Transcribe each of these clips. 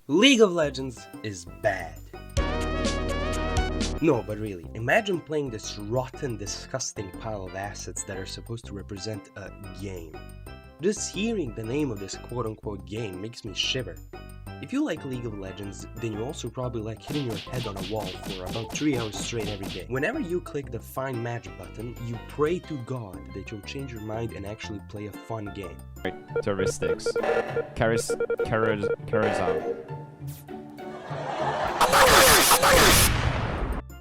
League of Legends is bad. No, but really, imagine playing this rotten, disgusting pile of assets that are supposed to represent a game. Just hearing the name of this quote-unquote game makes me shiver. If you like League of Legends, then you also probably like hitting your head on a wall for about 3 hours straight every day. Whenever you click the Find Match button, you pray to God that you'll change your mind and actually play a fun game. Characteristics. Charism.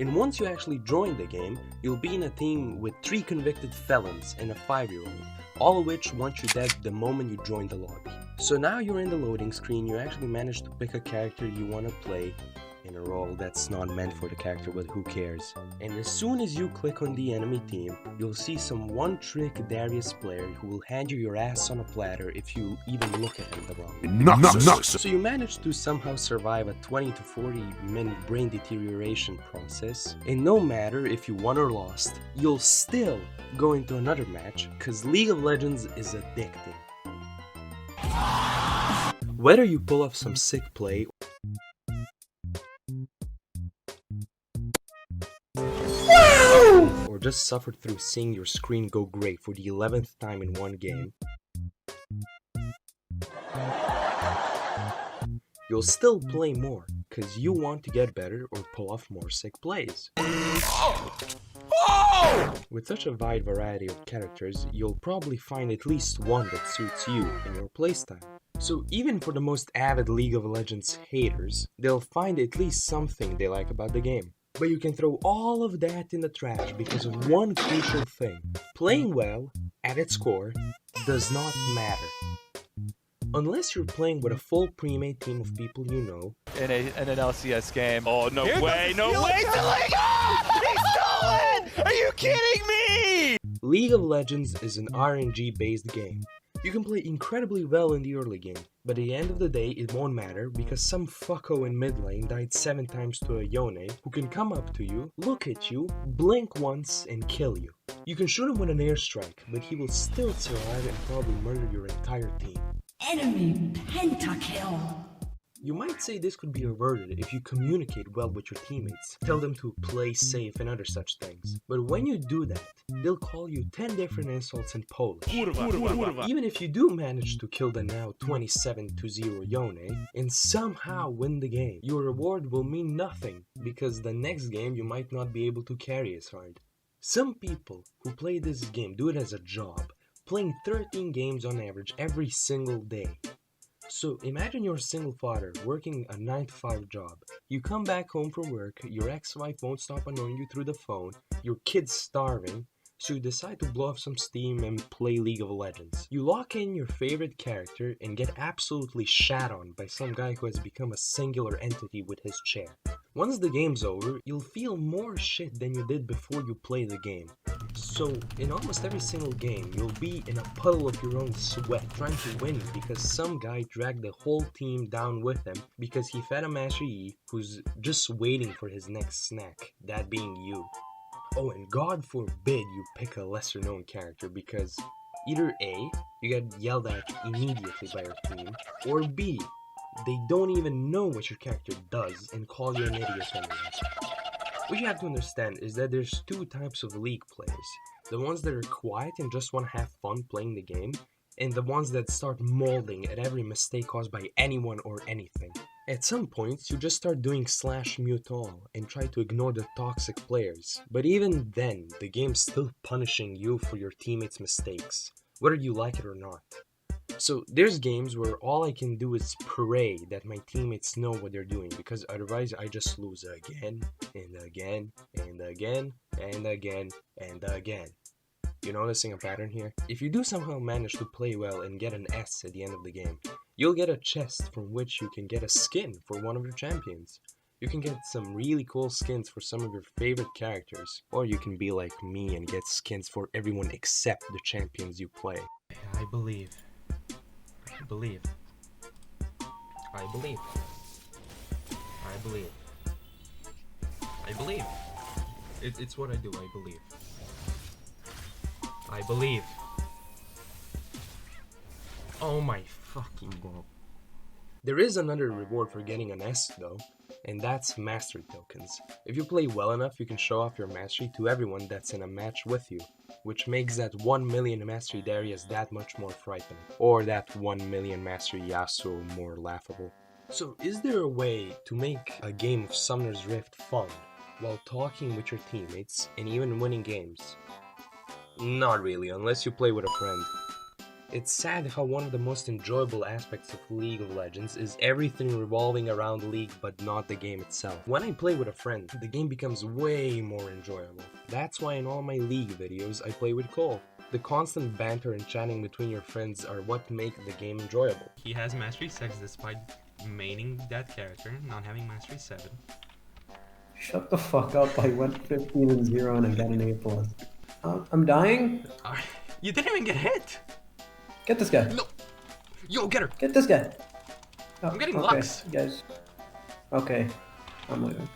And once you actually join the game, you'll be in a team with 3 convicted felons and a 5-year-old, all of which want you dead the moment you join the lobby. So now you're in the loading screen, you actually managed to pick a character you want to play in a role that's not meant for the character, but who cares. And as soon as you click on the enemy team, you'll see some one-trick Darius player who will hand you your ass on a platter if you even look at him the wrong way. So you managed to somehow survive a 20 to 40 minute brain deterioration process, and no matter if you won or lost, you'll still go into another match, cause League of Legends is addicting. Whether you pull off some sick play or just suffered through seeing your screen go gray for the 11th time in one game, you'll still play more, cause you want to get better or pull off more sick plays. With such a wide variety of characters, you'll probably find at least one that suits you and your playstyle. So even for the most avid League of Legends haters, they'll find at least something they like about the game. But you can throw all of that in the trash because of one crucial thing. Playing well, at its core, does not matter. Unless you're playing with a full pre-made team of people you know. In an LCS game. Oh, no way, no way! He stole it! Are you kidding me? League of Legends is an RNG based game. You can play incredibly well in the early game, but at the end of the day it won't matter because some fucko in mid lane died 7 times to a Yone who can come up to you, look at you, blink once and kill you. You can shoot him with an airstrike, but he will still survive and probably murder your entire team. Enemy pentakill. You might say this could be averted if you communicate well with your teammates, tell them to play safe and other such things. But when you do that, they'll call you 10 different insults in Polish. Even if you do manage to kill the now 27-0 Yone and somehow win the game, your reward will mean nothing because the next game you might not be able to carry as hard. Some people who play this game do it as a job, playing 13 games on average every single day. So imagine you're a single father working a 9-to-5 job. You come back home from work, your ex-wife won't stop annoying you through the phone, your kid's starving, so you decide to blow off some steam and play League of Legends. You lock in your favorite character and get absolutely shat on by some guy who has become a singular entity with his chair. Once the game's over, you'll feel more shit than you did before you play the game. So, in almost every single game, you'll be in a puddle of your own sweat trying to win because some guy dragged the whole team down with him because he fed a Master Yi who's just waiting for his next snack, that being you. Oh, and God forbid you pick a lesser known character because either A, you get yelled at immediately by your team, or B, they don't even know what your character does and call you an idiot anyway. What you have to understand is that there's 2 types of League players. The ones that are quiet and just want to have fun playing the game, and the ones that start molding at every mistake caused by anyone or anything. At some points, you just start doing /mute all and try to ignore the toxic players. But even then, the game's still punishing you for your teammates' mistakes, whether you like it or not. So there's games where all I can do is pray that my teammates know what they're doing because otherwise I just lose again and again and again and again and again. You noticing a pattern here? If you do somehow manage to play well and get an S at the end of the game, you'll get a chest from which you can get a skin for one of your champions. You can get some really cool skins for some of your favorite characters, or you can be like me and get skins for everyone except the champions you play. I believe. I believe. I believe. I believe. I believe. It's what I do, I believe. I believe. Oh my fucking god. There is another reward for getting an S though, and that's mastery tokens. If you play well enough, you can show off your mastery to everyone that's in a match with you, which makes that 1 million mastery Darius that much more frightening, or that 1 million mastery Yasuo more laughable. So is there a way to make a game of Summoner's Rift fun, while talking with your teammates and even winning games? Not really, unless you play with a friend. It's sad how one of the most enjoyable aspects of League of Legends is everything revolving around League but not the game itself. When I play with a friend, the game becomes way more enjoyable. That's why in all my League videos I play with Cole. The constant banter and chatting between your friends are what make the game enjoyable. He has Mastery 6 despite maining that character, not having Mastery 7. Shut the fuck up, I went 15 and 0 and I got an A+. I'm dying? You didn't even get hit! Get this guy. No! Yo, get her! Get this guy. Oh, I'm getting okay, Lux. guys. Okay, I'm leaving.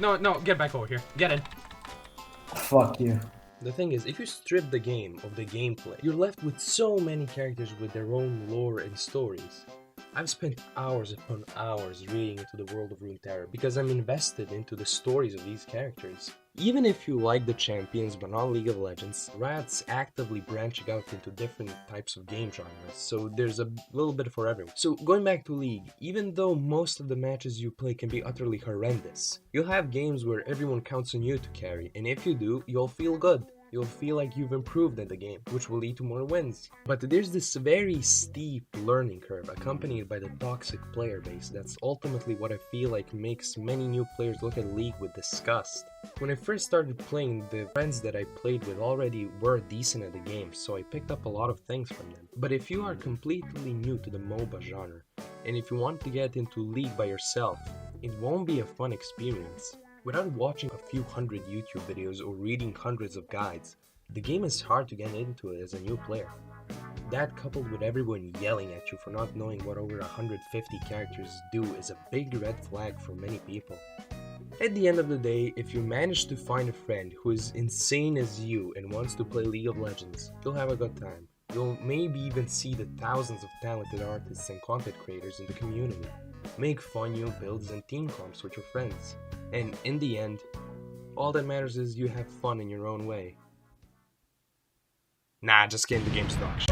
No, get back over here. Get in. Fuck you. The thing is, if you strip the game of the gameplay, you're left with so many characters with their own lore and stories. I've spent hours upon hours reading into the world of Runeterra because I'm invested into the stories of these characters. Even if you like the champions but not League of Legends, Riot's actively branching out into different types of game genres, so there's a little bit for everyone. So going back to League, even though most of the matches you play can be utterly horrendous, you'll have games where everyone counts on you to carry, and if you do, you'll feel good. You'll feel like you've improved at the game, which will lead to more wins. But there's this very steep learning curve accompanied by the toxic player base that's ultimately what I feel like makes many new players look at League with disgust. When I first started playing, the friends that I played with already were decent at the game, so I picked up a lot of things from them. But if you are completely new to the MOBA genre, and if you want to get into League by yourself, it won't be a fun experience. Without watching a few hundred YouTube videos or reading hundreds of guides, the game is hard to get into it as a new player. That coupled with everyone yelling at you for not knowing what over 150 characters do is a big red flag for many people. At the end of the day, if you manage to find a friend who is insane as you and wants to play League of Legends, you'll have a good time. You'll maybe even see the thousands of talented artists and content creators in the community. Make fun new builds and team comps with your friends. And in the end, all that matters is you have fun in your own way. Nah, just kidding, the game sucks.